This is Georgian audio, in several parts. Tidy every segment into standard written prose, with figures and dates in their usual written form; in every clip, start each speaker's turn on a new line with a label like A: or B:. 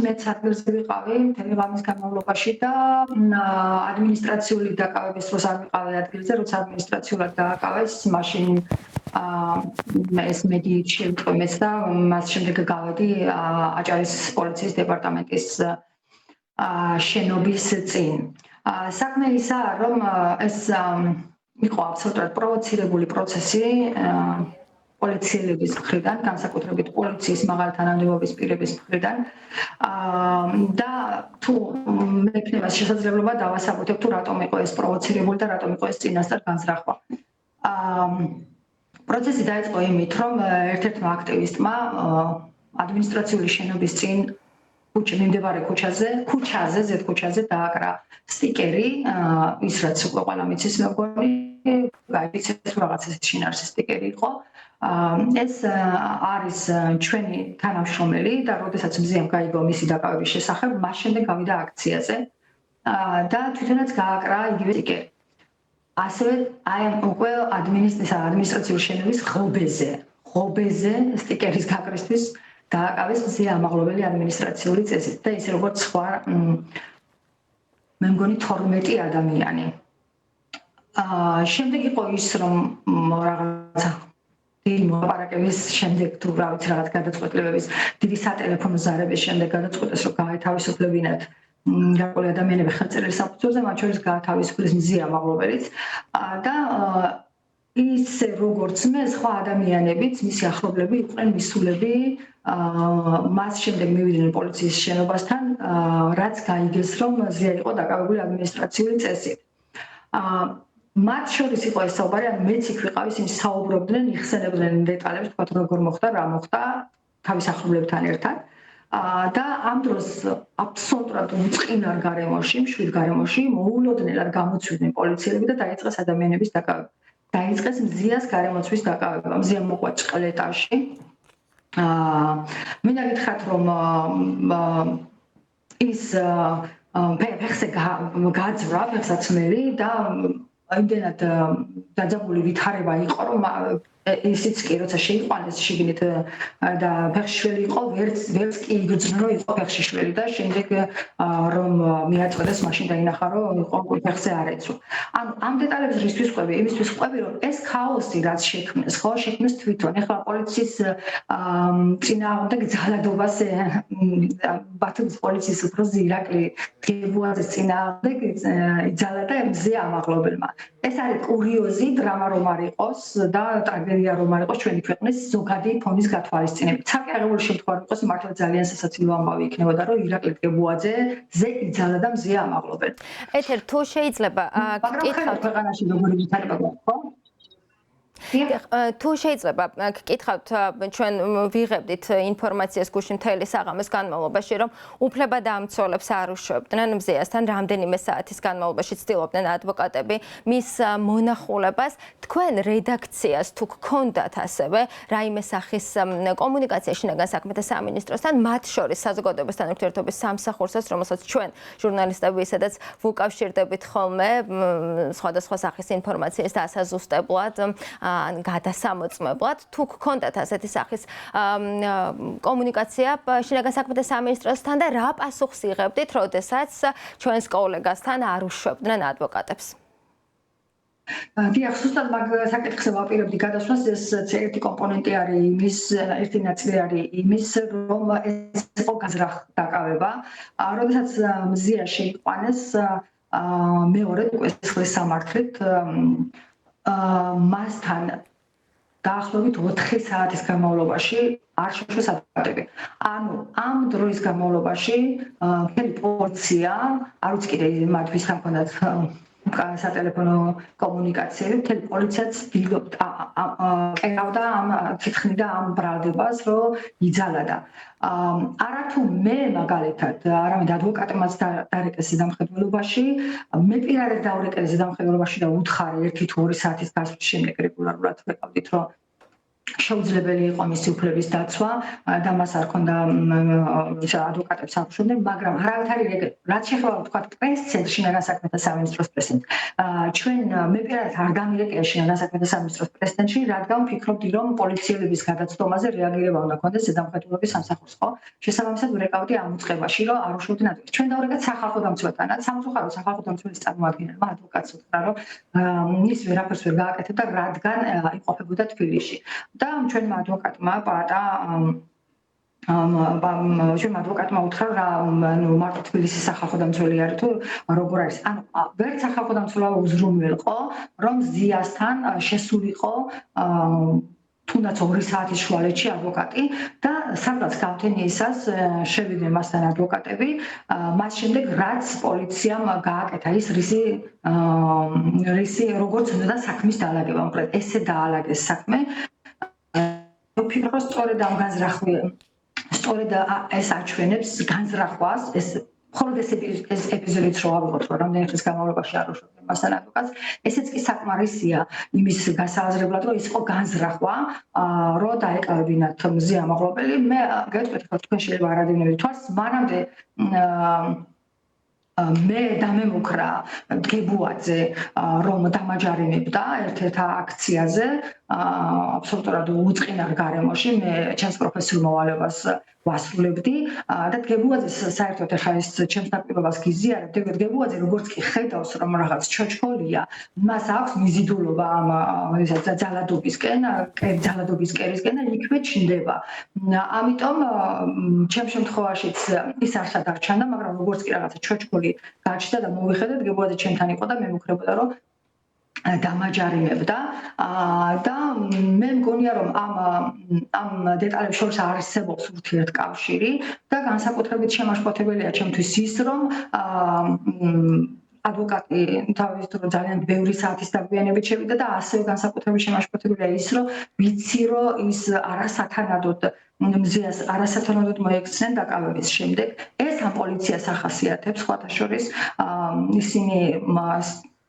A: მეც ადგილზე ვიყავი მთელი ღამის განმავლობაში და ადმინისტრაციული დაკავების დროს არ ვიყავი ადგილზე, როცა ადმინისტრაციულად დააკავეს, მაშინ ეს მედიით შევიტყვეს და მას შემდეგ გავედი აჭარის პოლიციის დეპარტამენტის შენობის წინ. საქმე ისაა, რომ ეს იყო აბსოლუტურად პროვოცირებული პროცესი პოლიციელების მხრიდან, განსაკუთრებით პოლიციის მაღალი თანამდებობის პირების მხრიდან და თუ მექნება შესაძლებლობა დავასაბუთებ თუ რატომ იყო ეს პროვოცირებული და რატომ იყო ეს წინასწარ განზრახვა. პროცესი დაიწყო იმით, რომ ერთ-ერთმა აქტივისტმა ადმინისტრაციული შენობის წინ მიმდებარე ქუჩაზე, ზედ ქუჩაზე დააკრა სტიკერი, ის რაც უკვე ყველა მიცის მეგონი, გაიცეს რაღაც ეს შინაარსის სტიკერი იყო. ეს არის ჩვენი თანამშრომელი და როდესაც მზიამ გაიგო მისი დაკავების შესახებ, მას შემდეგ გავიდა აქციაზე და თვითონაც გააკრა იგივე სტიკერი. ასევე აი ამ უკვე ადმინისტრაციული შენობის ღობეზე სტიკერის გაკრისთვის დააკავეს მზია ამაღლობელი ადმინისტრაციული წესით და ისე როგორც სხვა მე მგონი 12 ადამიანი. შემდეგ იყო ის, რომ რაღაცა დიდი მოპარაკების შემდეგ თუ რა ვიცი რაღაც გადაწყვეტილებების დიდი სატელეფონო ზარების შემდეგ გადაწყვეტეს, რომ გაათავისუფლებინათ გარკვეული ადამიანები ხელწერილი საფუძველზე, მათ შორის გაათავისუფლეს მზია ამაღლობელიც და ისე როგორც მე, სხვა ადამიანებიც, მისი ახლობლები იყვნენ მისულები მას შემდეგ მივიდნენ პოლიციის შენობასთან, რაც გაიგეს, რომ მზია იყო დაკავებული ადმინისტრაციული წესით. მათ შორის იყო ეს საუბარი, ან მეც იქ ვიყავი, ისინი საუბრობდნენ, იხსენებდნენ დეტალებს, თქვათ როგორ მოხდა, რა მოხდა თავის ახლობლებთან ერთად. და ამ დროს აბსოლუტურად უწყინარ გარემოში, მშვიდ გარემოში მოულოდნელად გამოცვიდნენ პოლიციელები და დაიწყეს ადამიანების დაკავება. დაიწყეს მზიას გარემოცვის დაკავება. მზია მოყვა ჭყლეტაში. მინდა გითხრათ, რომ ის ფეხზე გაძვრა, ფეხსაცმელი და იმდენად დაძაბული ვითარება იყო, რომ ისიც კი როცა შეიყვანეს შიგნით და ფეხშიშველი იყო, ვერც კი იგრძნო, რომ იყო ფეხშიშველი და შემდეგ რომ მიაწყვეტეს, მაშინ დაინახა, რომ იყო ფეხზე არ ეცვა. ანუ ამ დეტალებს რისთვის ყვები? იმისთვის ყვები, რომ ეს ქაოსი რაც შექმნეს, ხო, შექმნეს თვითონ. ეხლა პოლიციის წინააღმდეგ ძალადობას ბათუმის პოლიციის უფროსი ირაკლი ღებუაძის წინააღმდეგ იძალა მზია ამაღლობელმა. ეს არის კურიოზი, დრამა რომ არ იყოს და ტრაგედია რომ არ იყოს ჩვენი ქვეყნის ზოგადი ფონის გათვალისწინებით. ცალკე აღებული შემთხვევა რომ იყოს, მართლა ძალიან სასაცილო ამბავი იქნებოდა, რომ ირაკლი ღებუაძეზე იძალა და მზია ამაღლობელ.
B: ეთერ თუ შეიძლება
A: გკითხავთ ქვეყანაში როგორი ვითარება გვაქვს, ხო?
B: თუ შეიძლება გკითხავთ, ჩვენ ვიღებდით ინფორმაციას გუშინ მთელი საღამოს განმავლობაში, რომ უფლებადამცველებს არ უშვებდნენ მზიასთან რამდენიმე საათის განმავლობაში ცდილობდნენ ადვოკატები მის მონახულებას. თქვენ რედაქციას თუ გქონდათ ასევე რაიმე სახის კომუნიკაცია შინაგან საქმეთა სამინისტროსთან, მათ შორის საზოგადოებასთან ურთიერთობის სამსახურსაც, რომელსაც ჩვენ ჟურნალისტები სადაც ვუკავშირდებით ხოლმე სხვადასხვა სახის ინფორმაციის დასაზუსტებლად გადასამოწმებლად, თუ გქონდათ ასეთი სახის კომუნიკაცია შინაგან საქმეთა სამინისტროსთან და რა პასუხს იღებდით, როდესაც ჩვენს კოლეგასთან არ უშვებდნენ ადვოკატებს?
A: დიახ, ზუსტად მაგ საკითხზე ვაპირებდი გადასვლას. ეს ერთი კომპონენტი არის იმის, ერთი ნაწილი არის იმის, რომ ეს იყო განზრახ-დაკავება. როდესაც მზია შეიყვანეს, მეორედ უკვე სხლის სამართლით მასთან დაახლოებით 4 საათის განმავლობაში არ შეშვეს ადვოკატები. ანუ ამ დროის განმავლობაში მთელი პოლიცია, არ ვიცი კიდე მათ ვისთან ჰქონდათ სატელეფონო კომუნიკაციები, მთელი პოლიცია კერავდა ამ კითხნიდა ამ ბრალდებას, რომ იძალადა. არათუ მე მაგალითად, არამედ ადვოკატებმაც დარეკეს ზედამხედველობაში, მე პირადად დავრეკე ზედამხედველობაში და უთხარი 1 თუ 2 საათის გასვლის შემდეგ რეგულარულად ვეკავდით, რომ შეუძლებელი იყო მისი უფლების დაცვა და მას არ ჰქონდა ადვოკატებს აღშობდნენ, მაგრამ რაც შეეხება თქვა პრეს ცენტრ შინაგან საქმეთა სამინისტროს პრესით. ჩვენ მე პირადად არ გამირეკია შინაგან საქმეთა სამინისტროს პრესიდენტში, რადგან ვფიქრობდი, რომ პოლიციელების გადაცდომაზე რეაგირება უნდა ჰქონდეს ზედამხედველობის სამსახურს, ხო? შესაბამისად ვერეკავდი ამ უწყებაში, რომ არ უშუალოდ ადვოკატს. ჩვენ დავრეკეთ სახალხო დამცველთანაც, სამწუხაროდ სახალხო დამცველის წარმომადგენელმა ადვოკატს უთხრა, რომ ის ვერაფერს ვერ გააკეთებდა, რადგან იმყოფებოდა თბილისში. და ჩვენმა ადვოკატმა ჩვენმა ადვოკატმა უთხრა რა მარტო თბილისის სახალხო დამცველი არის თუ როგორ არის. ანუ ვერც სახალხო დამცველმა უზრუნველყო, რომ ზიასთან შესულიყო თუნდაც 2 საათის შუალედში ადვოკატი და სადღაც გავთენიისას შევიდნენ მასთან ადვოკატები, მას შემდეგ რაც პოლიციამ გააკეთა ის რისი როგორც უნდა საქმის დაალაგება, მოკლედ ესე დაალაგეს საქმე. ვფიქრობ, რომ სწორედ ეს აჩვენებს განზრახვას, ეს მხოლოდ ეს ეპიზოდიც რო ავიღოთ, რომ რამდენი ხნის განმავლობაში არ უშუქდნენ მასთან ადვოკატს, ესეც კი საკმარისია იმის გასააზრებლად, რომ ის იყო განზრახვა, რომ დაეკავებინათ მზია მაღლობელი. მე გეტყვით, რომ თქვენ შეიძლება არ ადევნებთ თვალს, მანამდე მე დამემუქრა გებუაძე, რომ დამაჯარიმებდა ერთ-ერთ აქციაზე, აბსოლუტურად უწყინარ გარემოში, მე ჩემს პროფესიულ მოვალეობას ვასრულებდი და გებუაძეს საერთოდ ახლა ეს ჩემს ნაკლებობას გიზიარებ, გებუაძე როგორც კი ხედავს, რომ რაღაც ჩოჩქოლია, მას აქვს მიზიდულობა ამ ძალადობის კერისკენ და იქვე ჩნდება. ამიტომ ჩემ შემთხვევაშიც ის არსად არ ჩანდა, მაგრამ როგორც კი რაღაცა ჩოჩქოლი გაჩნდა და მოვიხედეთ, გებუაძე ჩემთან იყო და მემუქრებოდა, რომ დამაჯარიმებდა და მე მგონია, რომ ამ დეტალებს შორის არსებობს ურთიერთკავშირი და განსაკუთრებით შემაშფოთებელია ჩემთვის ის, რომ ადვოკატი თავის დრო ძალიან ბევრი საათის დაგვიანებით შევიდა და ასევე განსაკუთრებით შემაშფოთებელია ის, რომ ვიცი, რომ ის მზიას არასათანადოდ მოექცნენ დაკავების შემდეგ. ეს ამ პოლიციას ახასიათებს, სხვათა შორის ისინი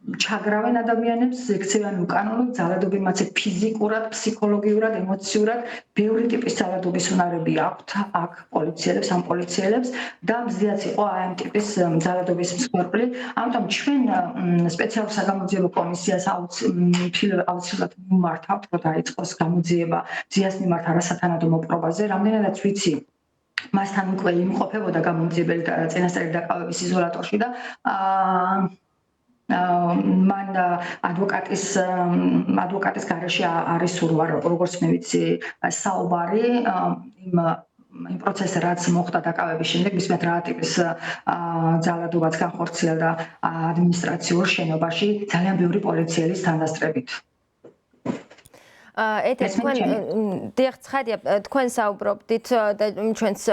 A: ჩაგრავენ ადამიანებს, ექცევიან უკანონოდ, ძალადობენ მათზე ფიზიკურად, ფსიქოლოგიურად, ემოციურად, ბევრი ტიპის ძალადობის უნარები აქვთ აქ პოლიციელებს, ამ პოლიციელებს და მზიაც იყო ამ ტიპის ძალადობის მსხვერპლი. ამიტომ ჩვენ სპეციალურ საგამოძიებო კომისიას აუცილებლად მიმართავთ, რომ დაიწყოს გამოძიება მზიას მიმართ არასათანადო მოპყრობაზე. რამდენადაც ვიცი, მასთან უკვე იმყოფებოდა გამოძიებელი წინასწარი დაკავების იზოლატორში და მან ადვოკატის გარეშე არის სურვა, როგორც მე ვიცი, საუბარი იმ პროცესზე, რაც მოხდა დაკავების შემდეგ, მისმეთ რა ტიპის ძალადობაც განხორციელდა ადმინისტრაციულ შენობაში ძალიან ბევრი პოლიციელის თანდასწრებით.
B: თქვენ საუბრობდით და ჩვენს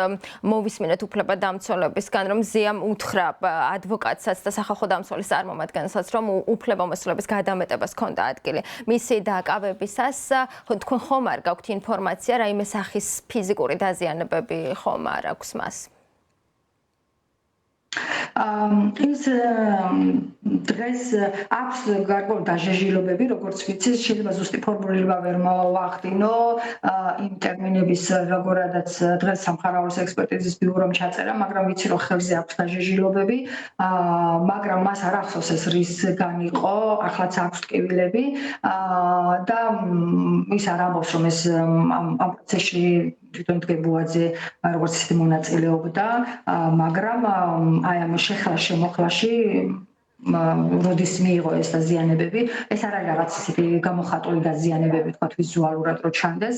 B: მოვისმინეთ უფლებადამცველებისგან, რომ ზიამ უთხრა ადვოკატსაც და სახალხო დამცველის წარმომადგენელსაც, რომ უფლებამოსილების გადამეტებას ჰქონდა ადგილი. მისი დაკავებისას თქვენ ხომ არ გაქვთ ინფორმაცია, რაიმე სახის ფიზიკური დაზიანებები ხომ არ აქვს მას? ის დღეს აქვს გარკვეული დაჟეჟილობები, როგორც ვიცი, შეიძლება ზუსტი ფორმულირება ვერ მოვახდინო იმ ტერმინების, როგორადაც დღეს სამხარაულოს ექსპერტიზის ბიურომ ჩაწერა, მაგრამ ვიცი, რომ ხელზე აქვს დაჟეჟილობები, მაგრამ მას არ ახსოვს ეს რისგან იყო, ახლაც აქვს ტკივილები და ის არ ამბობს, რომ ეს ამ პროცესში თვითონ გებუაძე როგორც ისეთი მონაწილეობდა, მაგრამ აი ამ შემოხლაში როდის მიიღო ეს დაზიანებები, ეს არ არის რაღაც ისეთი გამოხატული დაზიანებები, თქვა ვიზუალურად რო ჩანდეს,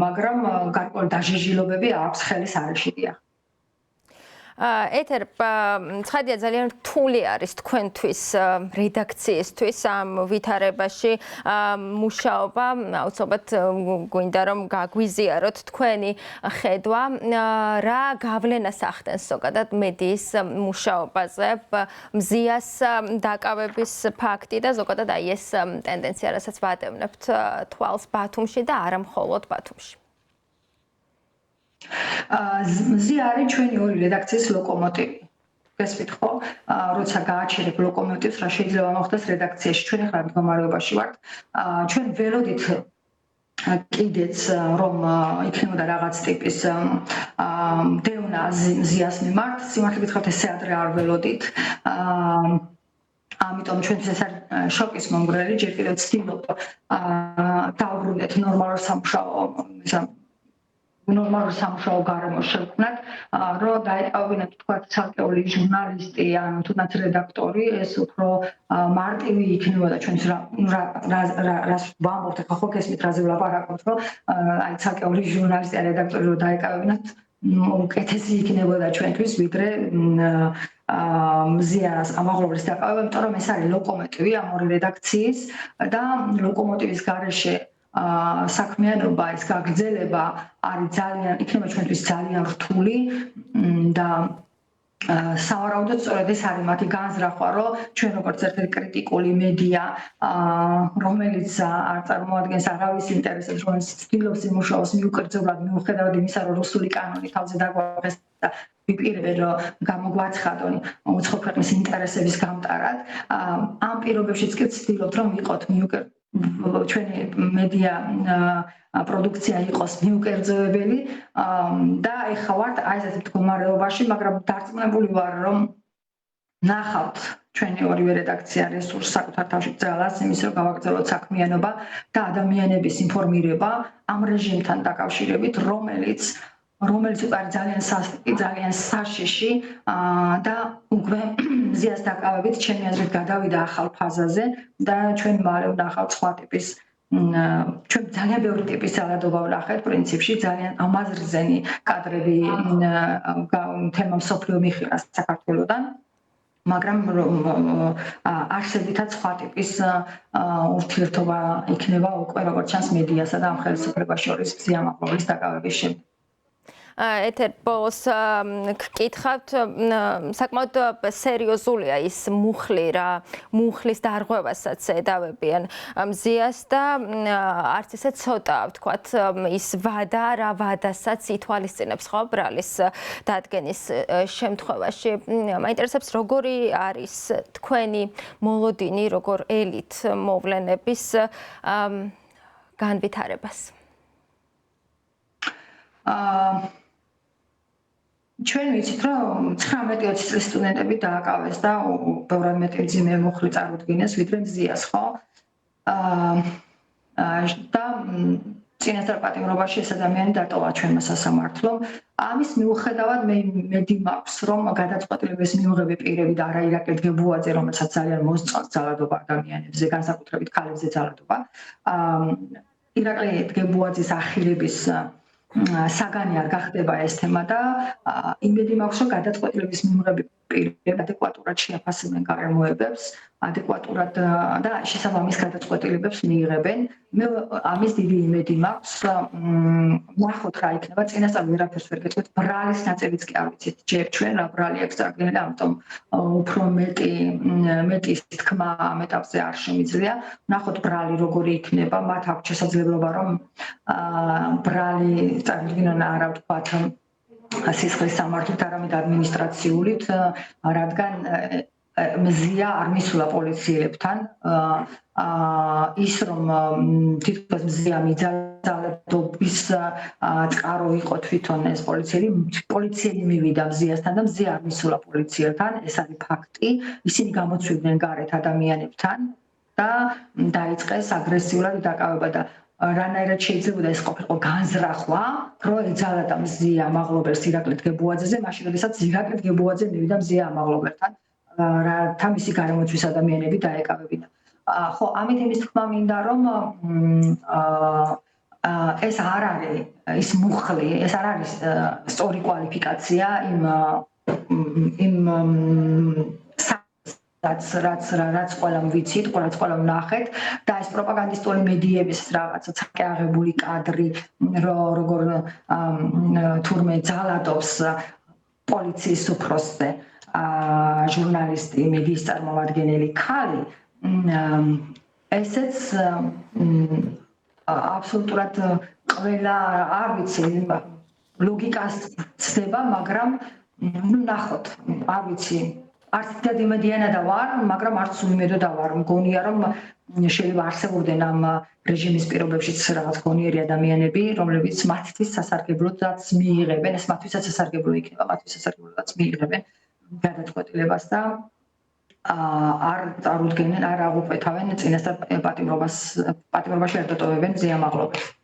B: მაგრამ გარკვეული დაჟეჟილობები აქვს ხელის არეში. ეთერ, ცხადია ძალიან რთული არის თქვენთვის რედაქციისთვის ამ ვითარებაში მუშაობა, აუცილებლად გვინდა რომ გაგვიზიაროთ თქვენი ხედვა, რა გავლენას ახდენს ზოგადად მედიის მუშაობაზე, მზიას დაკავების ფაქტი და ზოგადად აი ეს ტენდენცია, რასაც ვადევნებთ თვალს ბათუმში და არა მხოლოდ ბათუმში.
A: მზია არის ჩვენი ორი რედაქციის ლოკომოტივი. გესმით ხო? როცა გააჩერებ ლოკომოტივს, რა შეიძლება მოხდეს რედაქციაში. ჩვენ ახლა მდგომარეობაში ვართ. ჩვენ ველოდით კიდეც რომ იქნებოდა რაღაც ტიპის დევნა ზიას მიმართ, სიმართლე გითხრათ ესე ადრე არ ველოდით. ამიტომ ჩვენთვის ეს არის შოკის მომგვრელი, ჯერ კიდევ ვცდილობთ დავბრუნდეთ ნორმალურ სამუშაო გარემო შევქმნათ, რომ დაეტოვებინათ თქვა ცალკეული ჟურნალისტი ან თუნდაც რედაქტორი, ეს უფრო მარტივი იქნებოდა ჩვენთვის რას ვამბობთ ახლა ხო გესმით რაზე ვლაპარაკობთ, რომ აი ცალკეული ჟურნალისტი ან რედაქტორი რომ დაეკავებინათ უკეთესი იქნებოდა ჩვენთვის, ვიდრე მზიას ამაღლობის დაკავება, იმიტომ რომ ეს არის ლოკომოტივი ამ ორი რედაქციის და ლოკომოტივის გარეშე საქმიანობა, ის გაგრძელება არის იქნება ჩვენთვის ძალიან რთული და სავარაუდოდ სწორედ ეს არის მათი განზრახვა, რომ ჩვენ როგორც ერთ-ერთი კრიტიკული მედია, რომელიც არ წარმოადგენს არავის ინტერესებს, რომელიც ცდილობს იმუშაოს მიუკერძებლად მიუხედავად იმისა, რომ რუსული კანონი თავზე დაგვაღეს და ვიპირებენ, რომ გამოგვაცხადონ უცხო ქვეყნის ინტერესების გამტარად. ამ პირობებშიც კი ვცდილობთ, რომ ვიყოთ ჩვენი მედია პროდუქცია იყოს მიუკერძოებელი და ეხლა ვართ აი ესეთ მდგომარეობაში, მაგრამ დარწმუნებული ვარ, რომ ნახავთ ჩვენი ორივე რედაქცია რესურსს საკუთარ თავში ძალას იმის, რომ გავაგრძელოთ საქმიანობა და ადამიანების ინფორმირება ამ რეჟიმთან დაკავშირებით, რომელიც უკვე არის ძალიან სასტიკი, ძალიან საშიში და უკვე მზიას დაკავებით ჩემი აზრით გადავიდა ახალ ფაზაზე და ჩვენ მალე ვნახავთ სხვა ტიპის ჩვენ ძალიან ბევრი ტიპის ძალადობა ვნახეთ პრინციპში, ძალიან ამაზრზენი კადრები თემა მსოფლიო მიხილას საქართველოდან, მაგრამ არსებითად სხვა ტიპის ურთიერთობა იქნება უკვე როგორც ჩანს მედიასა და ამ ხელისუფლებას შორის მზიამაღლობის დაკავების შემდეგ.
B: ეთერ ბოლოს გკითხავთ, საკმაოდ სერიოზულია ის მუხლი რა, მუხლის დარღვევასაც ედავებიან მზიას და არც ისე ცოტა, ვთქვათ, ის ვადა რა ვადასაც ითვალისწინებს ხო ბრალის დადგენის შემთხვევაში. მაინტერესებს როგორი არის თქვენი მოლოდინი, როგორ ელით მოვლენების განვითარებას. ჩვენ ვიცით, რომ 19-20 წლის სტუდენტები დააკავეს და ბევრად მეტი მძიმე მუხლი წარუდგინეს, ვიდრე მზიას, ხო? და წინასწარ პატიმრობაში ეს ადამიანი დატოვა ჩვენმა სასამართლომ. ამის მიუხედავად მედი მაქვს, რომ გადაწყვეტილების მიუღები პირები და არა ირაკლი დგებუაძე, რომელსაც ძალიან მოსწონს ძალადობა ადამიანებზე, განსაკუთრებით ქალებზე ძალადობა. ირაკლი დგებუაძის ახილების საგანი არ გახდება ეს თემა და იმედი მაქვს, რომ გადაწყვეტილების მიმღები პირები ადეკვატურად შეაფასებენ გარემოებებს, ადეკვატურად და შესაბამის გადაწყვეტილებებს მიიღებენ. მე ამის დიდი იმედი მაქვს, ნახოთ რა იქნება, წინასწარ ვერაფერს ვერ გეტყვით, ბრალის ნაწილიც კი არ ვიცით ჯერ ჩვენ რა ბრალი აქვს წარდგენილი, ამიტომ უფრო მეტი თქმა ამ ეტაპზე არ შემიძლია. ნახოთ ბრალი როგორი იქნება, მათ აქვს შესაძლებლობა რომ ბრალი წარდგინონ არა ვთქვათ სისხლის სამართლით, არამედ ადმინისტრაციულით, რადგან მზია არ მისულა პოლიციელებთან, ის რომ თითქოს მზია მიძალადობის წყარო იყო თვითონ ეს პოლიციელი მივიდა მზიასთან და მზია არ მისულა პოლიციელთან, ეს არის ფაქტი. ისინი გამოცვიდნენ გარეთ ადამიანებთან და დაიწყეს აგრესიულად დაკავება და რანაირად შეიძლება ეს ყოფილიყო განზრახვა, რომ ეძალადა მზია ამაღლობელს ირაკლი დგებუაძეზე, მაშინ როდესაც ირაკლი დგებუაძე მივიდა მზია ამაღლობელთან, რათა მისი გარემოცვის ადამიანები დაეკავებინა. ხო, ამით იმის თქმა მინდა, რომ ეს არ არის ის მუხლი, ეს არ არის სწორი კვალიფიკაცია იმ რაც ყველამ ვიცით, რაც ყველამ ნახეთ და ეს პროპაგანდისტული მედიების რაღაცა ცალკე აღებული კადრი, როგორ თურმე ძალადობს პოლიციის უფროსზე ჟურნალისტი, მედიის წარმომადგენელი ქალი, ესეც აბსოლუტურად ყველა არ ვიცი ლოგიკას ცდება, მაგრამ ნახოთ, არ ვიცი არც დიდად იმედიანადა ვარ, მაგრამ არც უიმედო და ვარ. მგონია, რომ
A: შეიძლება არსებობდნენ ამ რეჟიმის პირობებშიც რაღაც გონიერი ადამიანები, რომლებიც მათთვის სასარგებლოდაც მიიღებენ, ეს მათთვისაც სასარგებლო იქნება, მათთვის სასარგებლოდაც მიიღებენ გადაწყვეტილებას და არ წარუდგენენ, არ აღუკვეთავენ წინასწარ პატიმრობაში არ დატოვებენ ზეამაღლობებს.